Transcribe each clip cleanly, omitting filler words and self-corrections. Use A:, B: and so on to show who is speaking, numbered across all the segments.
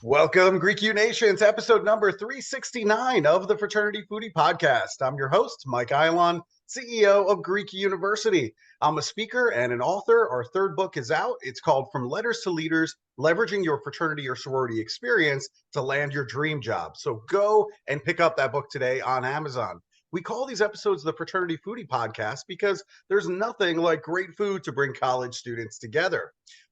A: Welcome, Greek U Nation, to episode number 369 of the Fraternity Foodie Podcast. I'm your host, Mike Eilon, CEO of Greek University. I'm a speaker and an author. Our third book is out. It's called From Letters to Leaders, Leveraging Your Fraternity or Sorority Experience to Land Your Dream Job. So go and pick up that book today on Amazon. We call these episodes the Fraternity Foodie Podcast because there's nothing like great food to bring college students together.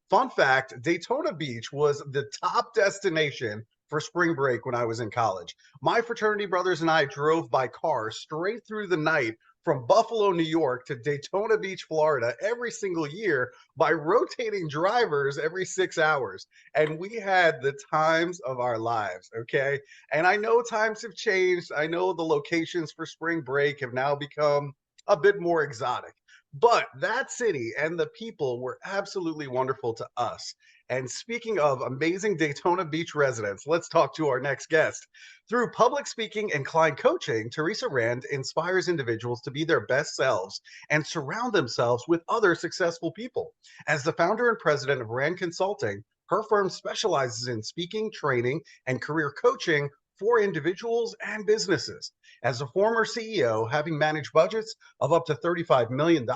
A: Fun fact, Daytona Beach was the top destination for spring break when I was in college. My fraternity brothers and I drove by car straight through the night from Buffalo, New York to Daytona Beach, Florida every single year by rotating drivers every 6 hours. And we had the times of our lives, okay? And I know times have changed. I know the locations for spring break have now become a bit more exotic. But that city and the people were absolutely wonderful to us. And speaking of amazing Daytona Beach residents, let's talk to our next guest. Through public speaking and client coaching, Teresa Rand inspires individuals to be their best selves and surround themselves with other successful people. As the founder and president of Rand Consulting, her firm specializes in speaking, training, and career coaching for individuals and businesses. As a former CEO, having managed budgets of up to $35 million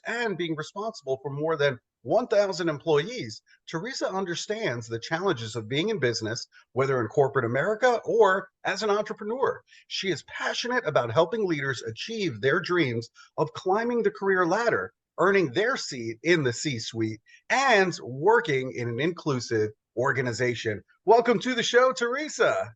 A: and being responsible for more than 1,000 employees, Teresa understands the challenges of being in business, whether in corporate America or as an entrepreneur. She is passionate about helping leaders achieve their dreams of climbing the career ladder, earning their seat in the C-suite, and working in an inclusive organization. Welcome to the show, Teresa.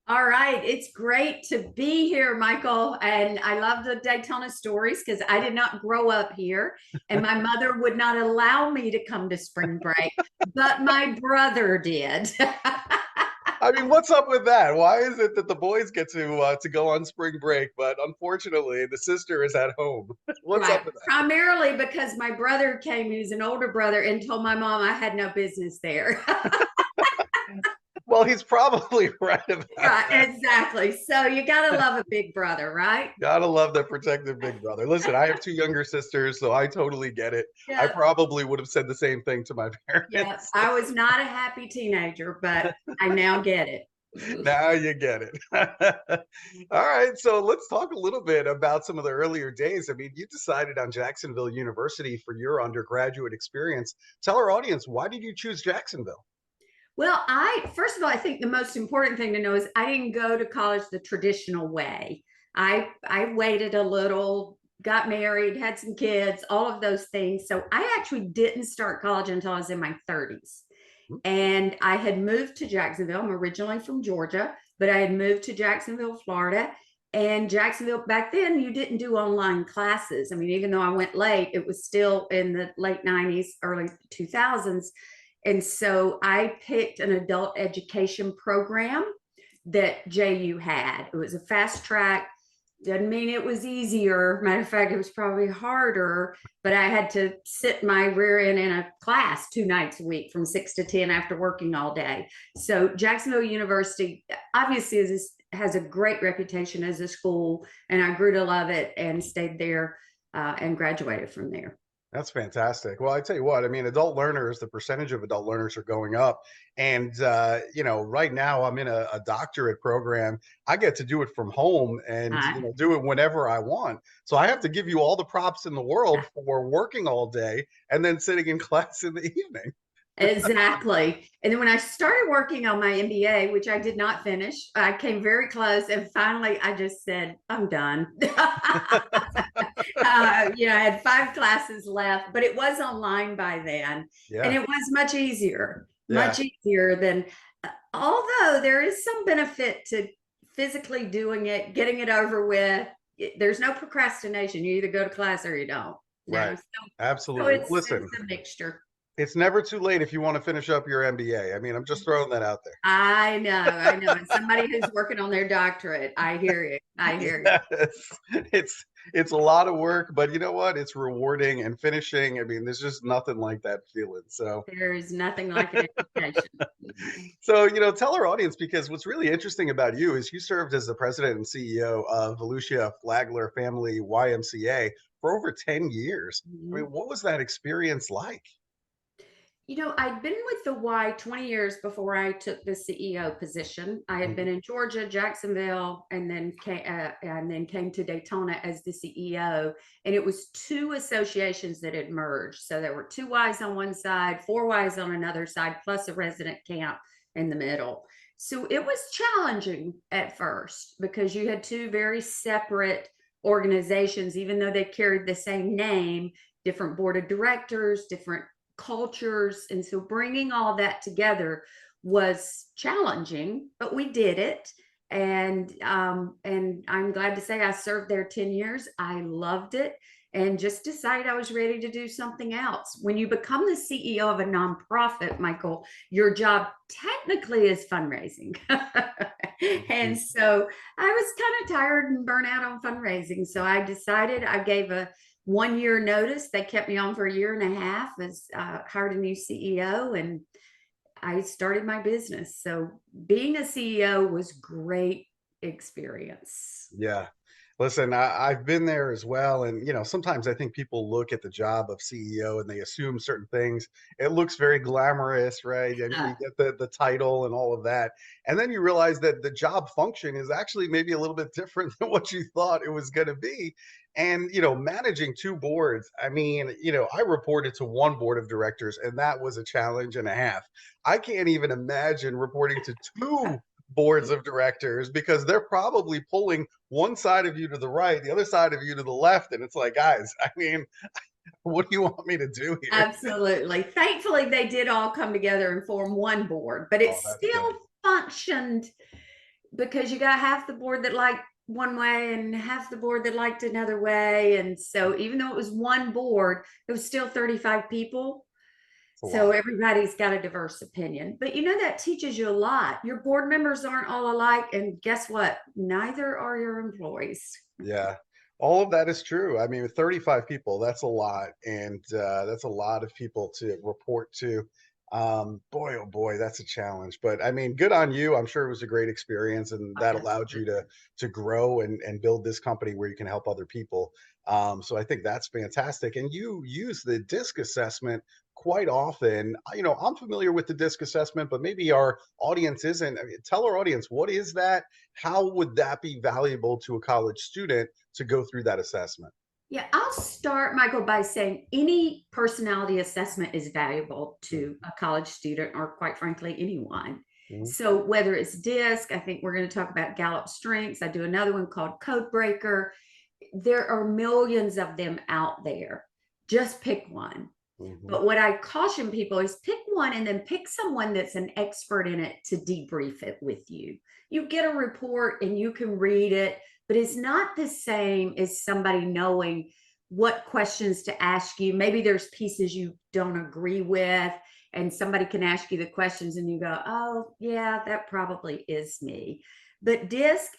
B: All right. It's great to be here, Michael. And I love the Daytona stories because I did not grow up here and my mother would not allow me to come to spring break, but my brother did.
A: I mean, what's up with that? Why is it that the boys get to go on spring break, but unfortunately the sister is at home? What's up with that?
B: Primarily because my brother came, he was an older brother, and told my mom I had no business there.
A: Well, he's probably right about that.
B: Exactly. So you got to love a big brother, right?
A: Gotta love that protective big brother. Listen, I have two younger sisters, so I totally get it. Yeah. I probably would have said the same thing to my parents.
B: Yes, I was not a happy teenager, but I now get it.
A: Now you get it. All right, so let's talk a little bit about some of the earlier days. I mean, you decided on Jacksonville University for your undergraduate experience. Tell our audience, why did you choose Jacksonville?
B: Well, first of all, I think the most important thing to know is I didn't go to college the traditional way. I waited a little, got married, had some kids, all of those things. So I actually didn't start college until I was in my 30s. And I had moved to Jacksonville. I'm originally from Georgia, but I had moved to Jacksonville, Florida. And Jacksonville, back then, you didn't do online classes. I mean, even though I went late, it was still in the late 90s, early 2000s. And so I picked an adult education program that JU had. It was a fast track. Doesn't mean it was easier. Matter of fact, it was probably harder, but I had to sit my rear end in a class 2 nights a week from 6 to 10 after working all day. So Jacksonville University obviously has a great reputation as a school, and I grew to love it and stayed there and graduated from there.
A: That's fantastic. Well, I tell you what, I mean, the percentage of adult learners are going up. And, right now I'm in a doctorate program. I get to do it from home and do it whenever I want. So I have to give you all the props in the world for working all day and then sitting in class in the evening.
B: Exactly. And then when I started working on my MBA, which I did not finish, I came very close. And finally, I just said, I'm done. I had 5 classes left, but it was online by then. Yeah. And it was much easier than, although there is some benefit to physically doing it, getting it over with. There's no procrastination. You either go to class or you don't.
A: Right. Absolutely.
B: So it's a mixture.
A: It's never too late if you want to finish up your MBA. I mean, I'm just throwing that out there.
B: I know. And somebody who's working on their doctorate, I hear you. I hear you.
A: Yes. It's a lot of work, but you know what? It's rewarding and finishing. I mean, there's just nothing like that feeling. So
B: There is nothing like an education.
A: So, tell our audience, because what's really interesting about you is you served as the president and CEO of Volusia Flagler Family YMCA for over 10 years. I
B: Mhm.
A: mean, what was that experience like?
B: I'd been with the Y 20 years before I took the CEO position. I had been
A: Mhm.
B: in Georgia, Jacksonville, and then came to Daytona as the CEO. And it was two associations that had merged. So there were two Ys on one side, four Ys on another side, plus a resident camp in the middle. So it was challenging at first because you had two very separate organizations, even though they carried the same name, different board of directors, different cultures. And so bringing all that together was challenging, but we did it. And I'm glad to say I served there 10 years. I loved it and just decided I was ready to do something else. When you become the CEO of a nonprofit, Michael, your job technically is fundraising. And
A: Mhm.
B: so I was kind of tired and burnt out on fundraising. So I decided, I gave a 1 year notice. They kept me on for a year and a half, as hired a new CEO, and I started my business. So being a CEO was great experience.
A: Yeah. Listen, I've been there as well. And, sometimes I think people look at the job of CEO and they assume certain things. It looks very glamorous, right? And
B: Uh,
A: you get the title and all of that. And then you realize that the job function is actually maybe a little bit different than what you thought it was going to be. And, managing two boards, I mean, I reported to one board of directors, and that was a challenge and a half. I can't even imagine reporting to two boards of directors, because they're probably pulling one side of you to the right, the other side of you to the left. And it's like, guys, I mean, what do you want me to do here?
B: Absolutely. Thankfully, they did all come together and form one board, but it
A: Oh, that's
B: still
A: good.
B: functioned because you got half the board that liked one way and half the board that liked another way. And so even though it was one board, it was still 35 people.
A: It's a
B: So
A: lot.
B: everybody's got a diverse opinion. But that teaches you a lot. Your board members aren't all alike. And guess what? Neither are your employees.
A: Yeah. All of that is true. I mean, 35 people, that's a lot. And that's a lot of people to report to. Boy, oh boy, that's a challenge. But I mean, good on you. I'm sure it was a great experience, and that allowed you
B: Absolutely.
A: to grow and build this company where you can help other people. So I think that's fantastic. And you use the DISC assessment quite often. I'm familiar with the DISC assessment, but maybe our audience isn't. I mean, tell our audience, what is that? How would that be valuable to a college student to go through that assessment?
B: Yeah, I'll start, Michael, by saying any personality assessment is valuable to
A: Mhm,
B: a college student or, quite frankly, anyone.
A: mhm,
B: So, whether it's DISC, I think we're going to talk about Gallup Strengths. I do another one called Code Breaker. There are millions of them out there. Just pick one.
A: mhm.
B: But what I caution people is pick one and then pick someone that's an expert in it to debrief it with you. You get a report and you can read it, but it's not the same as somebody knowing what questions to ask you. Maybe there's pieces you don't agree with, and somebody can ask you the questions and you go, oh, yeah, that probably is me. But DISC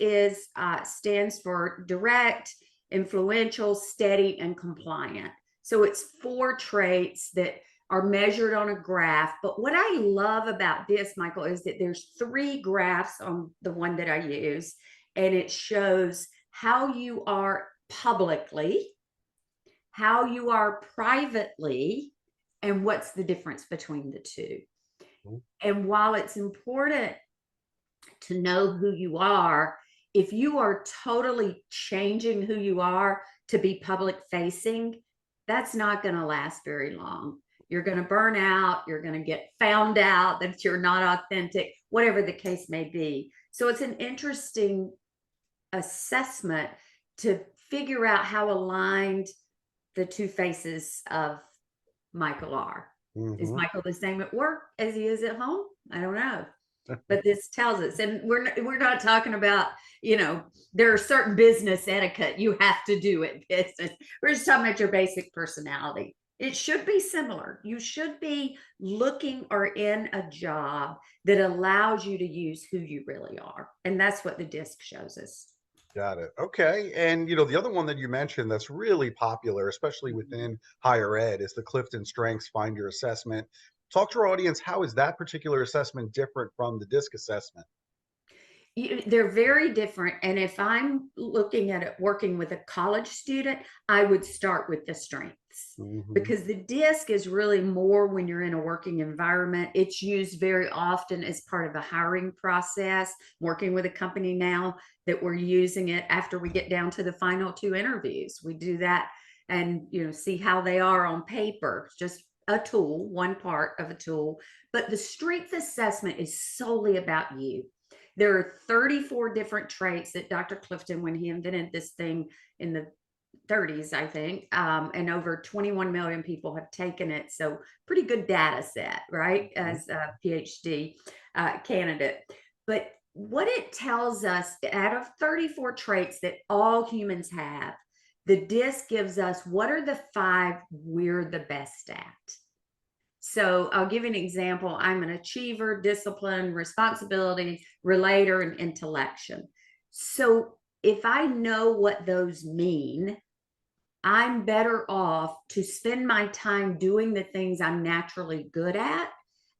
B: stands for direct, influential, steady, and compliant. So it's 4 traits that are measured on a graph. But what I love about this, Michael, is that there's 3 graphs on the one that I use, and it shows how you are publicly, how you are privately, and what's the difference between the two.
A: Mhm.
B: And while it's important to know who you are, if you are totally changing who you are to be public facing, that's not going to last very long. You're going to burn out. You're going to get found out that you're not authentic, whatever the case may be. So it's an interesting assessment to figure out how aligned the two faces of Michael are. Is
A: Mhm.
B: Michael the same at work as he is at home? I don't know, but this tells us. And we're not talking about, there are certain business etiquette you have to do at business. We're just talking about your basic personality. It should be similar. You should be looking or in a job that allows you to use who you really are. And that's what the disc shows us.
A: Got it. Okay. And the other one that you mentioned that's really popular, especially within higher ed, is the Clifton Strengths Finder Assessment. Talk to our audience, how is that particular assessment different from the DISC assessment?
B: They're very different. And if I'm looking at it working with a college student, I would start with the strengths,
A: Mhm.
B: because the disc is really more when you're in a working environment. It's used very often as part of the hiring process. Working with a company now that we're using it after we get down to the final two interviews. We do that and see how they are on paper. It's just a tool, one part of a tool. But the strength assessment is solely about you. There are 34 different traits that Dr. Clifton, when he invented this thing in the 30s, I think, and over 21 million people have taken it. So pretty good data set, right? As a PhD candidate. But what it tells us, out of 34 traits that all humans have, the disc gives us what are the 5 we're the best at. So I'll give you an example. I'm an achiever, discipline, responsibility, relator, and intellection. So if I know what those mean, I'm better off to spend my time doing the things I'm naturally good at,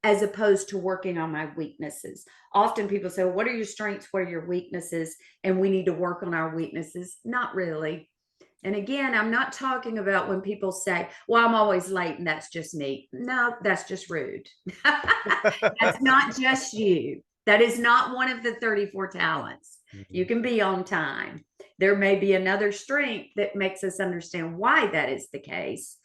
B: as opposed to working on my weaknesses. Often people say, what are your strengths? What are your weaknesses? And we need to work on our weaknesses. Not really. And again, I'm not talking about when people say, well, I'm always late and that's just me. No, that's just rude. That's not just you. That is not one of the 34 talents. You can be on time. There may be another strength that makes us understand why that is the case.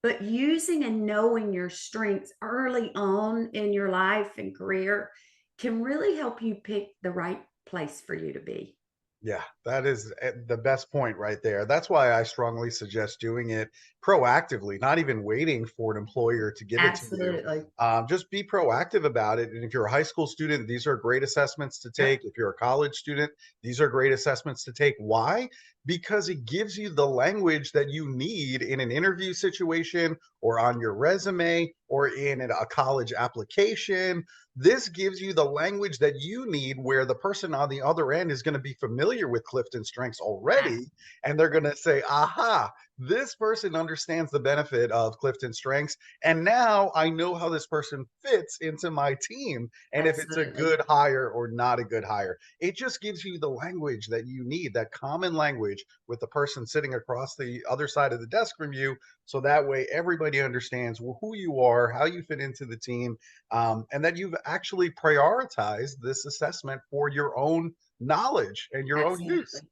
B: But using and knowing your strengths early on in your life and career can really help you pick the right place for you to be.
A: Yeah, that is the best point right there. That's why I strongly suggest doing it proactively, not even waiting for an employer to give it to you.
B: Absolutely.
A: Just be proactive about it. And if you're a high school student, these are great assessments to
B: Yep.
A: take. If you're a college student, these are great assessments to take. Why? Because it gives you the language that you need in an interview situation or on your resume or in a college application. This gives you the language that you need, where the person on the other end is going to be familiar with Clifton Strengths already, and they're going to say, aha, this person understands the benefit of Clifton Strengths, and now I know how this person fits into my team, and if it's a
B: Absolutely.
A: good hire or not a good hire. It just gives you the language that you need, that common language with the person sitting across the other side of the desk from you, so that way everybody understands who you are, how you fit into the team, and that you've actually prioritized this assessment for your own knowledge and your own use.
B: Absolutely.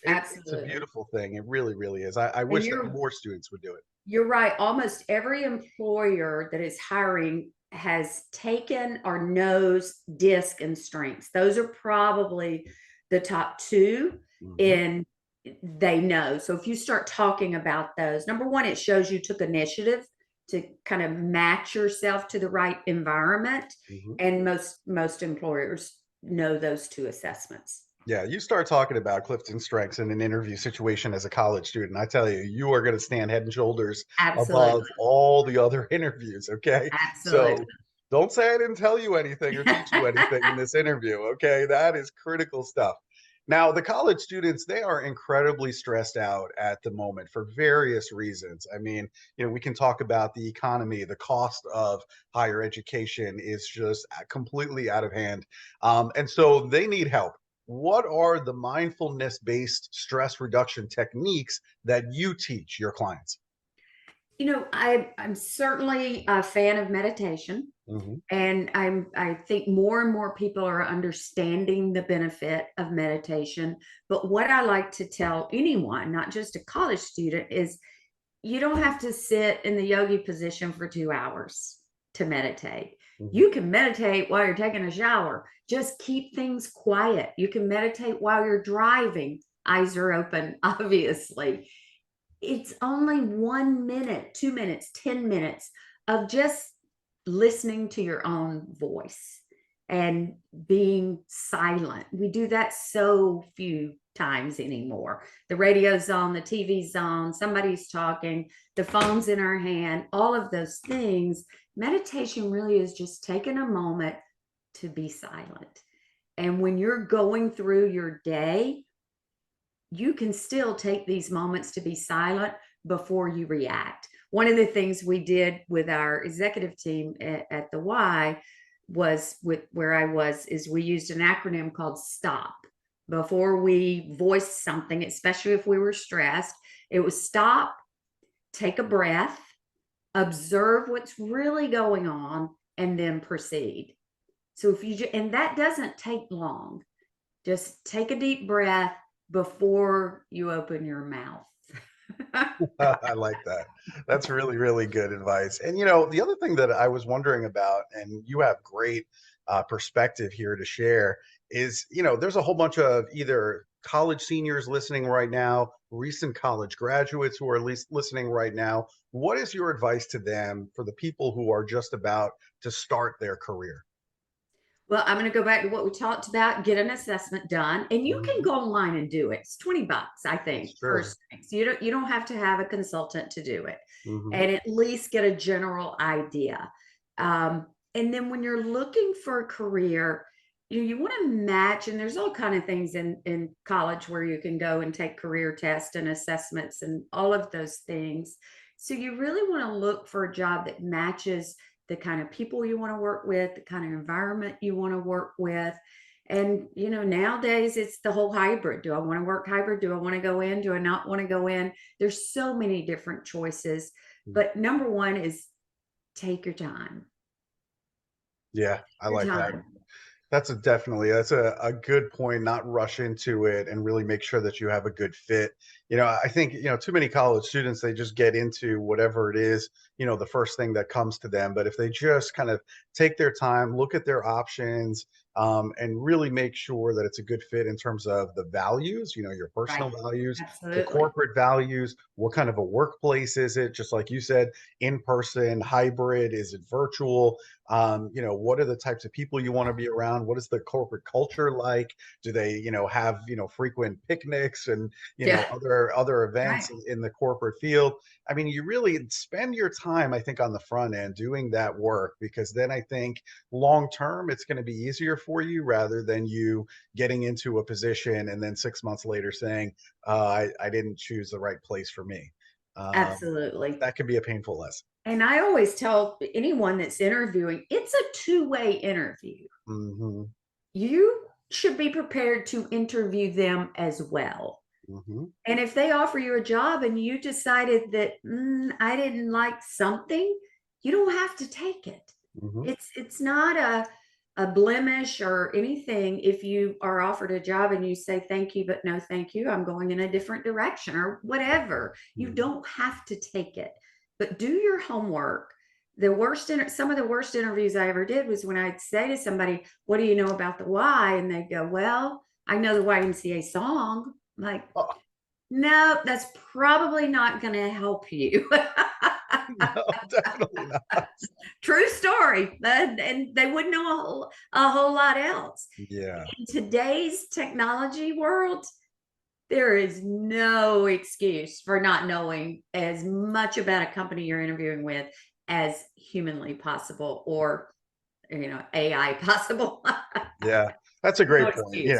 A: It's a
B: Absolutely.
A: beautiful thing. It really, really is. I
B: And
A: wish that more students would do it.
B: you're right. Almost every employer that is hiring has taken or knows disc and strengths. Those are probably the top 2
A: Mhm.
B: and they know. So if you start talking about those, number one, it shows you took initiative to kind of match yourself to the right environment.
A: Mhm.
B: And most employers know those 2 assessments.
A: Yeah, you start talking about Clifton Strengths in an interview situation as a college student, I tell you, you are going to stand head and shoulders above
B: Absolutely.
A: all the other interviews. Okay.
B: Absolutely.
A: So don't say I didn't tell you anything or teach you anything in this interview. Okay. That is critical stuff. Now, the college students, they are incredibly stressed out at the moment for various reasons. I mean, we can talk about the economy, the cost of higher education is just completely out of hand. And so they need help. What are the mindfulness-based stress reduction techniques that you teach your clients?
B: I'm certainly a fan of meditation,
A: Mhm.
B: and I think more and more people are understanding the benefit of meditation. But what I like to tell anyone, not just a college student, is you don't have to sit in the yogi position for 2 hours to meditate.
A: Mhm.
B: You can meditate while you're taking a shower. Just keep things quiet. You can meditate while you're driving. Eyes are open, obviously. It's only 1 minute, 2 minutes, 10 minutes of just listening to your own voice and being silent. We do that so few times anymore. The radio's on, the TV's on, somebody's talking, the phone's in our hand, all of those things. Meditation really is just taking a moment to be silent. And when you're going through your day, you can still take these moments to be silent before you react. One of the things we did with our executive team at the Y was is we used an acronym called STOP. Before we voiced something, especially if we were stressed, it was stop, take a breath, observe what's really going on, and then proceed. So and that doesn't take long. Just take a deep breath before you open your mouth.
A: I like that. That's really, really good advice. And, the other thing that I was wondering about, and you have great perspective here to share, is, there's a whole bunch of either college seniors listening right now, recent college graduates who are at least listening right now. What is your advice to them for the people who are just about to start their career?
B: Well, I'm going to go back to what we talked about, get an assessment done, and you can go online and do it. It's $20, I think, first things. You don't have to have a consultant to do it, and at least get a general idea. And then when you're looking for a career, you want to match, and there's all kind of things in college where you can go and take career tests and assessments and all of those things. So you really want to look for a job that matches the kind of people you want to work with, the kind of environment you want to work with. And, nowadays it's the whole hybrid. Do I want to work hybrid? Do I want to go in? Do I not want to go in? There's so many different choices. But number one is take your time.
A: Yeah, I like that. That's a good point. Not rush into it and really make sure that you have a good fit. I think, too many college students, they just get into whatever it is, the first thing that comes to them. But if they just kind of take their time, look at their options, and really make sure that it's a good fit in terms of the values, your personal values, the corporate values, what kind of a workplace is it? Just like you said, in person, hybrid, is it virtual? What are the types of people you want to be around? What is the corporate culture like? Do they, have, frequent picnics and, other events in the corporate field? I mean, you really spend your time, I think, on the front end doing that work, because then I think long term, it's going to be easier for you rather than you getting into a position and then 6 months later saying, I didn't choose the right place for me.
B: Absolutely.
A: That can be a painful lesson.
B: And I always tell anyone that's interviewing, it's a two-way interview. You should be prepared to interview them as well. And if they offer you a job and you decided that I didn't like something, you don't have to take it. It's not a blemish or anything if you are offered a job and you say thank you but no thank you, I'm going in a different direction or whatever. You don't have to take it, but do your homework. Some of the worst interviews I ever did was when I'd say to somebody, what do you know about the Y? And they'd go, well, I know the YMCA song. I'm like, no, that's probably not going to help you.
A: No, definitely not.
B: True story. And they wouldn't know a whole lot else.
A: Yeah.
B: In today's technology world, there is no excuse for not knowing as much about a company you're interviewing with as humanly possible, or AI possible.
A: Yeah, that's a great point.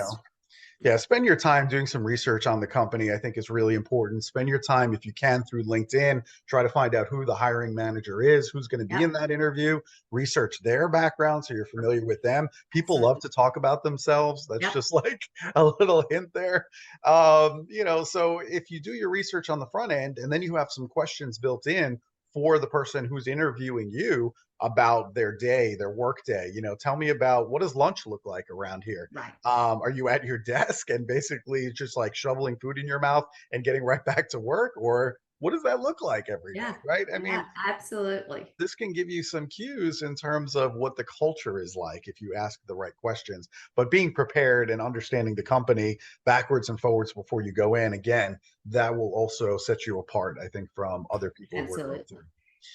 A: Yeah, spend your time doing some research on the company, I think, is really important. Spend your time, if you can, through LinkedIn. Try to find out who the hiring manager is, who's going to be in that interview. Research their background so you're familiar with them. People love to talk about themselves. That's just like a little hint there. So if you do your research on the front end and then you have some questions built in for the person who's interviewing you about their day, their work day, tell me about, what does lunch look like around here? Are you at your desk and basically just like shoveling food in your mouth and getting right back to work? Or what does that look like every day? Right? I mean,
B: absolutely.
A: This can give you some cues in terms of what the culture is like if you ask the right questions. But being prepared and understanding the company backwards and forwards before you go in, again, that will also set you apart, I think, from other people who are going through.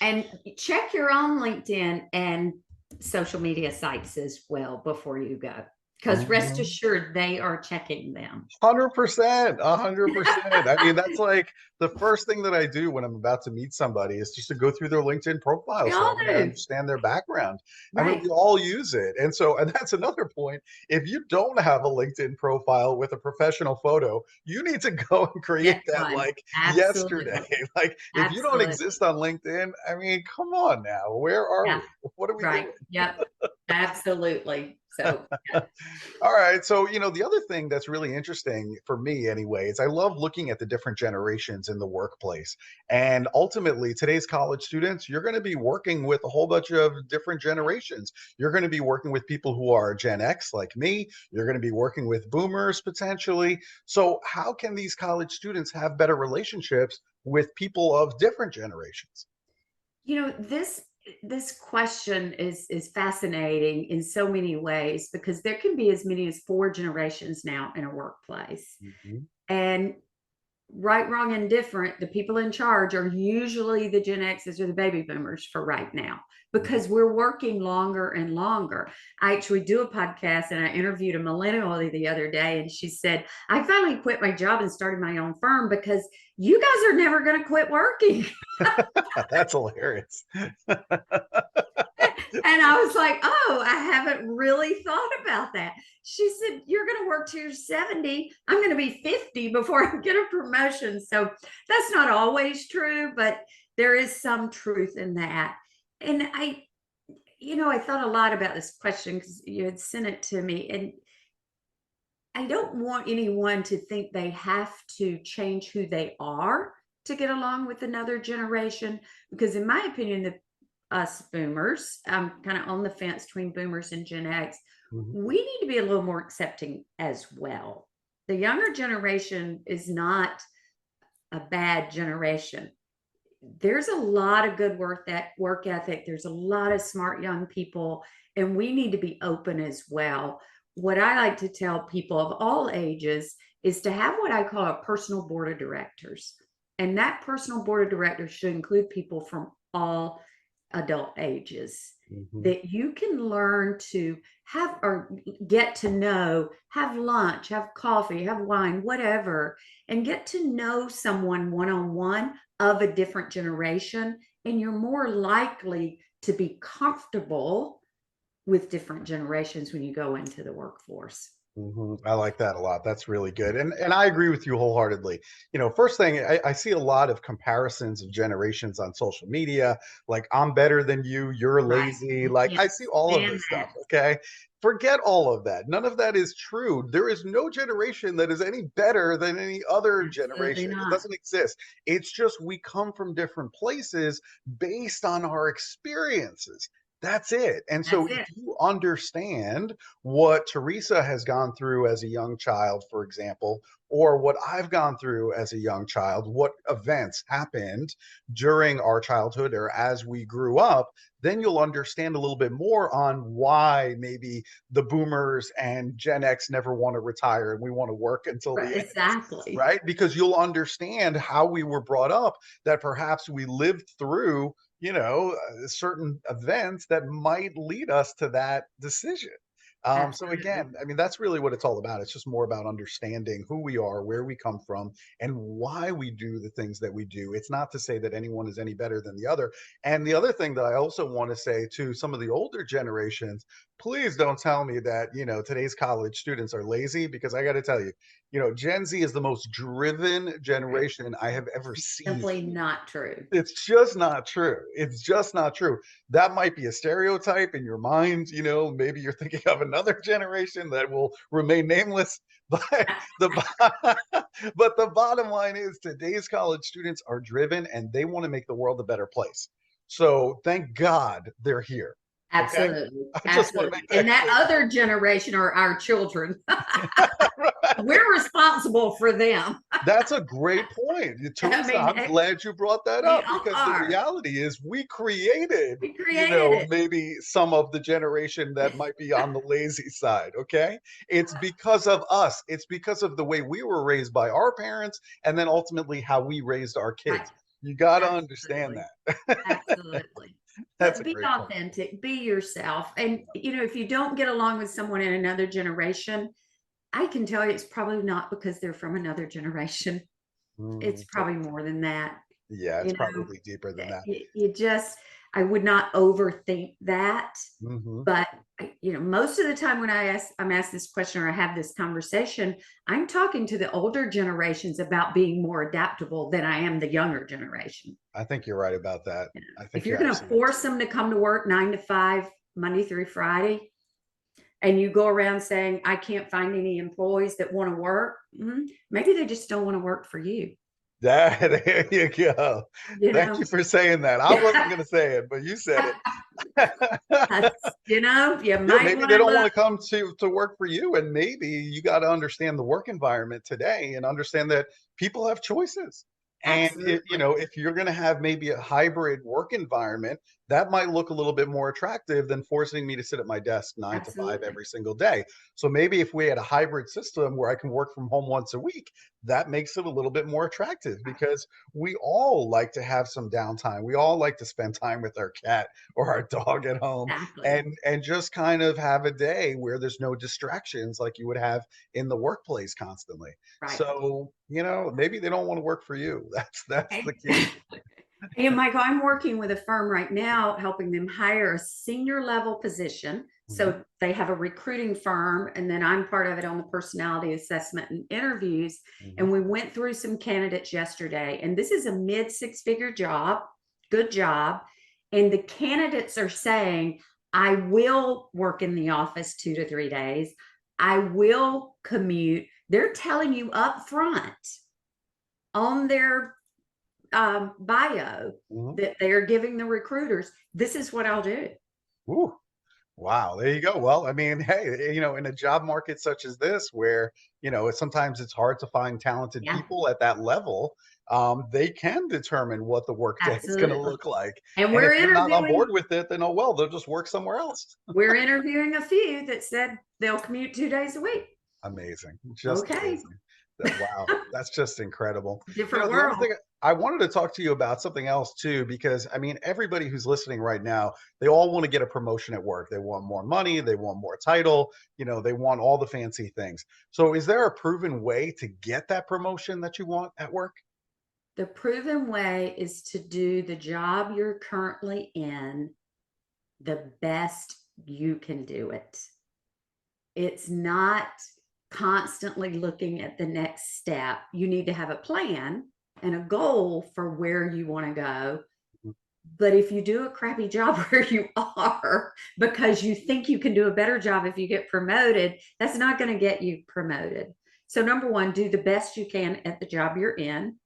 B: And check your own LinkedIn and social media sites as well before you go. because rest assured they are checking them.
A: 100%, 100%. I mean, that's like the first thing that I do when I'm about to meet somebody is just to go through their LinkedIn profile
B: We
A: so
B: all
A: I
B: do.
A: understand their background. I mean,
B: Right.
A: we all use it. And so, and that's another point. If you don't have a LinkedIn profile with a professional photo, you need to go and create
B: Get
A: that
B: one.
A: like yesterday.
B: Absolutely.
A: Like, if you don't
B: Absolutely.
A: exist on LinkedIn, I mean, come on now. Where are
B: Yeah.
A: we? What are we
B: Right.
A: doing?
B: Yep. Absolutely. So,
A: All right. So, the other thing that's really interesting for me anyway is I love looking at the different generations in the workplace. And ultimately, today's college students, you're going to be working with a whole bunch of different generations. You're going to be working with people who are Gen X like me. You're going to be working with boomers potentially. So, how can these college students have better relationships with people of different generations?
B: this question is fascinating in so many ways because there can be as many as four generations now in a workplace.
A: Mhm.
B: And right, wrong, and different, the people in charge are usually the Gen X's or the baby boomers for right now
A: Mhm.
B: because we're working longer and longer. I actually do a podcast and I interviewed a millennial the other day, and she said, I finally quit my job and started my own firm because you guys are never going to quit working.
A: That's hilarious.
B: And I was like, oh, I haven't really thought about that. She said, you're going to work till you're 70. I'm going to be 50 before I get a promotion. So that's not always true, but there is some truth in that. And I thought a lot about this question because you had sent it to me. And I don't want anyone to think they have to change who they are to get along with another generation. Because, in my opinion, us boomers, I'm kind of on the fence between boomers and Gen X,
A: Mhm.
B: we need to be a little more accepting as well. The younger generation is not a bad generation. There's a lot of good work ethic. There's a lot of smart young people, and we need to be open as well. What I like to tell people of all ages is to have what I call a personal board of directors. And that personal board of directors should include people from all adult ages
A: Mhm.
B: that you can learn to have or get to know, have lunch, have coffee, have wine, whatever, and get to know someone one on one of a different generation. And you're more likely to be comfortable with different generations when you go into the workforce.
A: I like that a lot. That's really good. And I agree with you wholeheartedly. First thing, I see a lot of comparisons of generations on social media. Like, I'm better than you, you're
B: Right.
A: lazy.
B: I
A: Like,
B: can't
A: I see all of
B: stand
A: this stuff.
B: that.
A: Okay. Forget all of that. None of that is true. There is no generation that is any better than any other
B: Absolutely
A: generation. It
B: not.
A: doesn't exist. It's just we come from different places based on our experiences. That's it. And so
B: That's
A: if
B: it.
A: you understand what Teresa has gone through as a young child, for example, or what I've gone through as a young child, what events happened during our childhood or as we grew up, then you'll understand a little bit more on why maybe the boomers and Gen X never want to retire and we want to work until
B: Right.
A: the end,
B: Exactly.
A: right? Because you'll understand how we were brought up, that perhaps we lived through certain events that might lead us to that decision. So
B: Absolutely.
A: again, I mean, that's really what it's all about. It's just more about understanding who we are, where we come from, and why we do the things that we do. It's not to say that anyone is any better than the other. And the other thing that I also want to say to some of the older generations, please don't tell me that, today's college students are lazy, because I got to tell you, Gen Z is the most driven generation I have ever seen.
B: Simply not true.
A: It's just not true. It's just not true. That might be a stereotype in your mind. Maybe you're thinking of another generation that will remain nameless. But but the bottom line is today's college students are driven and they want to make the world a better place. So thank God they're here. Okay.
B: Absolutely.
A: I just want to
B: Absolutely.
A: make
B: And
A: that
B: that
A: clear.
B: other generation are our children.
A: Right.
B: We're responsible for them.
A: That's a great point.
B: I
A: Teresa,
B: mean,
A: I'm glad you brought that
B: we
A: up,
B: all
A: because the
B: are.
A: reality is we created,
B: We created it.
A: maybe some of the generation that might be on the lazy side. Okay. It's because of us. It's because of the way we were raised by our parents and then ultimately how we raised our
B: Right.
A: kids. You got to understand
B: Absolutely.
A: that.
B: Absolutely.
A: That's a
B: Be
A: great point.
B: authentic, be yourself. And, if you don't get along with someone in another generation, I can tell you it's probably not because they're from another generation. It's
A: Mm,
B: probably more than that.
A: yeah, it's
B: You know,
A: probably deeper than that.
B: you just, I would not overthink that.
A: Hmm.
B: But, most of the time when I'm asked this question or I have this conversation, I'm talking to the older generations about being more adaptable than I am the younger generation.
A: I think you're right about that. I
B: If
A: think
B: you're
A: you're
B: going to
A: absolutely
B: force them to come to work 9 to 5, Monday through Friday, and you go around saying, I can't find any employees that want to work, maybe they just don't want to work for you.
A: there you go.
B: You
A: Thank
B: know,
A: you for saying that. I wasn't going to say it, but you said it.
B: you
A: Yeah,
B: might
A: maybe
B: want
A: they
B: to
A: don't want
B: look.
A: to come to work for you, and maybe you got to understand the work environment today and understand that people have choices. And
B: Absolutely.
A: if you're going to have maybe a hybrid work environment, that might look a little bit more attractive than forcing me to sit at my desk 9 to 5
B: Absolutely.
A: every single day. So maybe if we had a hybrid system where I can work from home once a week, that makes it a little bit more attractive because we all like to have some downtime. We all like to spend time with our cat or our dog at home
B: Exactly.
A: and just kind of have a day where there's no distractions like you would have in the workplace constantly.
B: Right.
A: So, maybe they don't want to work for you. That's the
B: And,
A: key.
B: Michael, I'm working with a firm right now, helping them hire a senior level position.
A: Mhm,
B: So they have a recruiting firm, and then I'm part of it on the personality assessment and interviews.
A: mhm.
B: And we went through some candidates yesterday, and this is a mid 6-figure job, good job. And the candidates are saying, I will work in the office 2 to 3 days. I will commute. They're telling you up front on their bio
A: Mhm.
B: that they are giving the recruiters, this is what I'll do.
A: Ooh, wow, there you go. Well, I mean, hey, in a job market such as this, where sometimes it's hard to find talented
B: Yeah,
A: people at that level, they can determine what the workday is going to
B: absolutely.
A: look like.
B: And
A: And if you're not on board with it, then oh well, they'll just work somewhere else.
B: we're interviewing a few that said they'll commute 2 days a week.
A: Amazing, just
B: Okay.
A: amazing. Wow, that's just incredible.
B: Different
A: The other
B: world.
A: thing I wanted to talk to you about something else too, because I mean, everybody who's listening right now, they all want to get a promotion at work. They want more money, they want more title, they want all the fancy things. So, is there a proven way to get that promotion that you want at work?
B: The proven way is to do the job you're currently in the best you can do it. It's not constantly looking at the next step. You need to have a plan and a goal for where you want to go. But if you do a crappy job where you are because you think you can do a better job if you get promoted, that's not going to get you promoted. So, number one, do the best you can at the job you're in.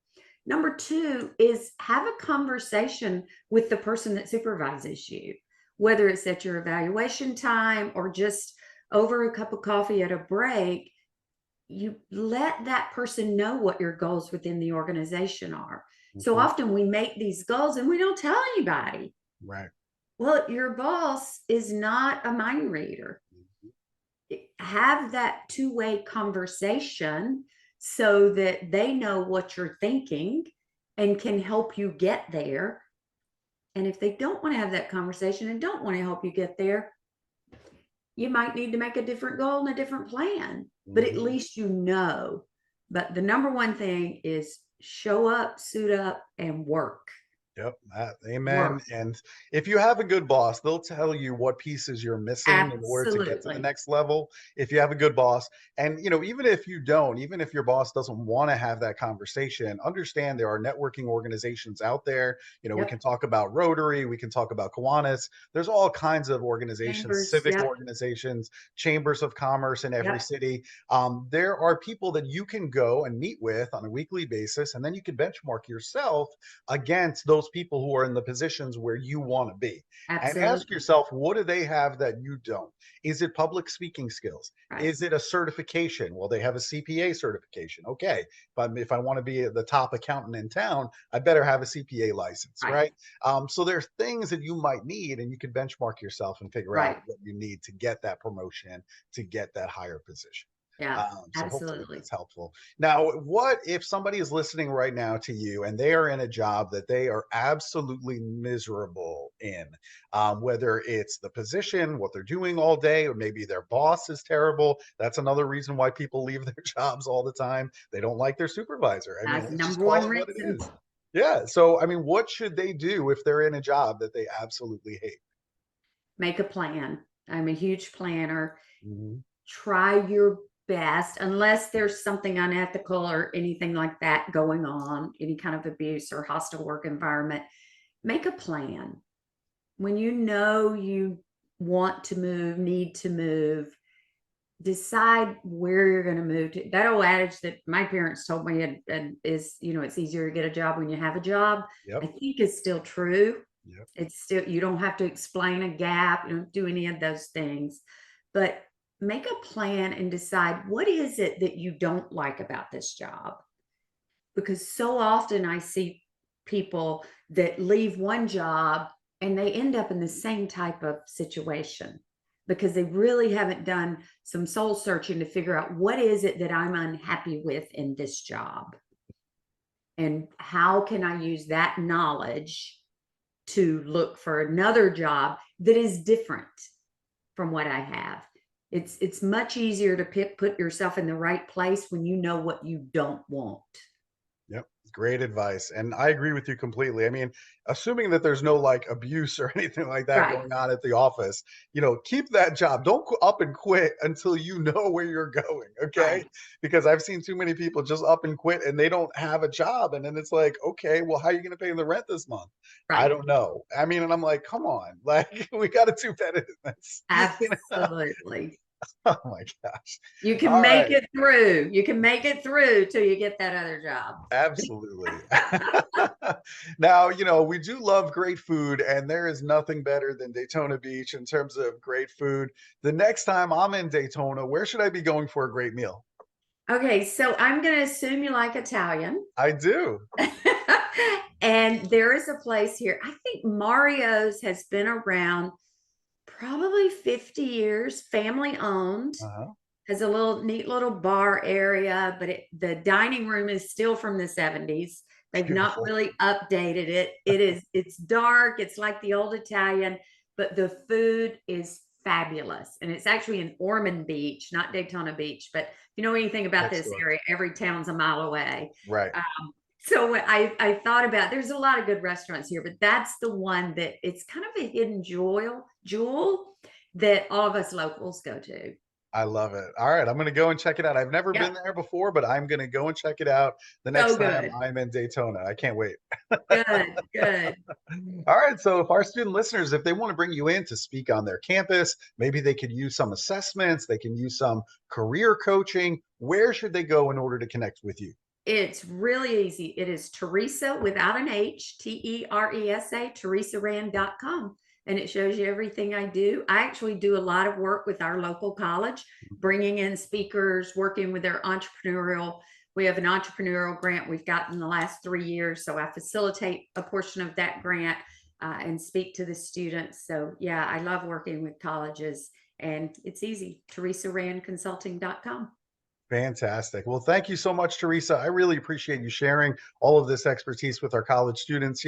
B: Number two is have a conversation with the person that supervises you, whether it's at your evaluation time or just over a cup of coffee at a break. You let that person know what your goals within the organization are. So
A: Mhm.
B: often we make these goals and we don't tell anybody.
A: Right.
B: Well, your boss is not a mind reader. Have that two-way conversation so that they know what you're thinking and can help you get there. And if they don't want to have that conversation and don't want to help you get there, you might need to make a different goal and a different plan, but at
A: Mhm.
B: least you know. But the number one thing is show up, suit up, and work.
A: Yep. Amen.
B: Work.
A: And if you have a good boss, they'll tell you what pieces you're missing in order to get to the
B: Absolutely.
A: next level. If you have a good boss, and even if you don't, even if your boss doesn't want to have that conversation, understand there are networking organizations out there. We can
B: Yep.
A: talk about Rotary, we can talk about Kiwanis. There's all kinds of organizations,
B: Chambers.
A: civic
B: Yep.
A: organizations, chambers of commerce in every
B: Yep.
A: city. There are people that you can go and meet with on a weekly basis, and then you can benchmark yourself against those people who are in the positions where you want to be and ask
B: Absolutely.
A: yourself, what do they have that you don't? Is it public speaking skills?
B: Right.
A: Is it a certification? Well, they have a CPA certification. Okay, but if I want to be the top accountant in town, I better have a CPA license,
B: Right.
A: right? So there's things that you might need, and you can benchmark yourself and figure out
B: Right.
A: what you need to get that promotion, to get that higher position.
B: Yeah,
A: So hopefully
B: absolutely.
A: that's helpful. Now, what if somebody is listening right now to you and they are in a job that they are absolutely miserable in, whether it's the position, what they're doing all day, or maybe their boss is terrible. That's another reason why people leave their jobs all the time. They don't like their supervisor. I mean,
B: That's the
A: let's just
B: number
A: call
B: one
A: it what it
B: reason.
A: is. Yeah. So, I mean, what should they do if they're in a job that they absolutely hate?
B: Make a plan. I'm a huge planner.
A: Mhm.
B: Try your best, unless there's something unethical or anything like that going on, any kind of abuse or hostile work environment. Make a plan. When you know you want to move, need to move, decide where you're going to move to. That old adage that my parents told me and is, it's easier to get a job when you have a job, I
A: Yep.
B: think is still true.
A: Yep.
B: It's still, you don't have to explain a gap, you don't do any of those things, but make a plan and decide what is it that you don't like about this job. Because so often I see people that leave one job and they end up in the same type of situation because they really haven't done some soul searching to figure out what is it that I'm unhappy with in this job, and how can I use that knowledge to look for another job that is different from what I have. It's much easier to put yourself in the right place when you know what you don't want.
A: Yep. Great advice. And I agree with you completely. I mean, assuming that there's no like abuse or anything like that
B: Right.
A: going on at the office, keep that job. Don't up and quit until you know where you're going. Okay.
B: Right.
A: Because I've seen too many people just up and quit and they don't have a job. And then it's like, okay, well, how are you going to pay the rent this month? I
B: Right.
A: don't know. I mean, and I'm like, come on, like we got to do better than this.
B: Absolutely.
A: Oh my gosh.
B: You
A: All
B: can make
A: right.
B: it through. You can make it through till you get that other job.
A: Absolutely. Now, we do love great food, and there is nothing better than Daytona Beach in terms of great food. The next time I'm in Daytona, where should I be going for a great meal?
B: Okay, so I'm going to assume you like Italian.
A: I do.
B: And there is a place here. I think Mario's has been around probably 50 years, family owned.
A: Uh-huh.
B: Has a little neat little bar area, but the dining room is still from the 70s. They've not
A: Beautiful.
B: really updated it. It's dark, it's like the old Italian, but the food is fabulous. And it's actually in Ormond Beach, not Daytona Beach. But if you know anything about
A: Next
B: this
A: door.
B: area, every town's a mile away.
A: Right.
B: So I thought about, there's a lot of good restaurants here, but that's the one that it's kind of a hidden jewel that all of us locals go to.
A: I love it. All right, I'm going to go and check it out. I've never been
B: Yep.
A: there before, but I'm going to go and check it out the next
B: So
A: time
B: good.
A: I'm in Daytona. I can't wait.
B: Good, good.
A: All right. So, if our student listeners, if they want to bring you in to speak on their campus, maybe they could use some assessments, they can use some career coaching. Where should they go in order to connect with you?
B: It's really easy. It is Teresa without an H, Teresa, teresarand.com. And it shows you everything I do. I actually do a lot of work with our local college, bringing in speakers, working with their entrepreneurial. We have an entrepreneurial grant we've gotten the last 3 years. So I facilitate a portion of that grant and speak to the students. So yeah, I love working with colleges, and it's easy. teresarandconsulting.com.
A: Fantastic. Well, thank you so much, Teresa. I really appreciate you sharing all of this expertise with our college students.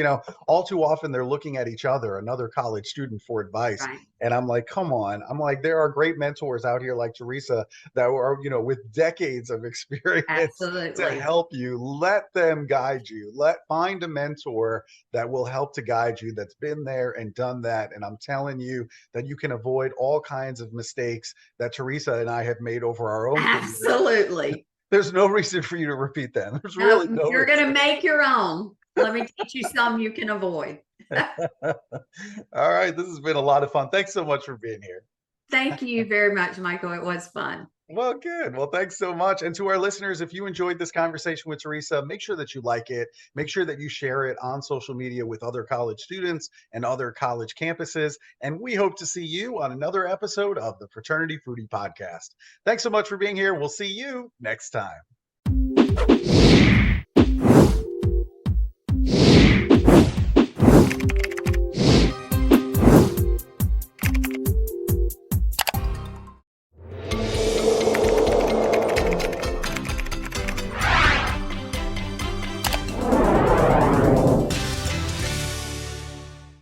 A: All too often they're looking at each other, another college student, for advice.
B: Right.
A: And I'm like, come on. I'm like, there are great mentors out here like Teresa that are, with decades of experience to
B: Absolutely.
A: help you. Let them guide you. Find a mentor that will help to guide you, that's been there and done that. And I'm telling you that you can avoid all kinds of mistakes that Teresa and I have made over our own careers.
B: Absolutely.
A: There's no reason for you to repeat them. There's really
B: No,
A: no
B: you're going to
A: reason.
B: make your own. Let me teach you some you can avoid.
A: All right. This has been a lot of fun. Thanks so much for being here.
B: Thank you very much, Michael. It was fun.
A: Well, good. Well, thanks so much. And to our listeners, if you enjoyed this conversation with Teresa, make sure that you like it. Make sure that you share it on social media with other college students and other college campuses. And we hope to see you on another episode of the Fraternity Foodie Podcast. Thanks so much for being here. We'll see you next time.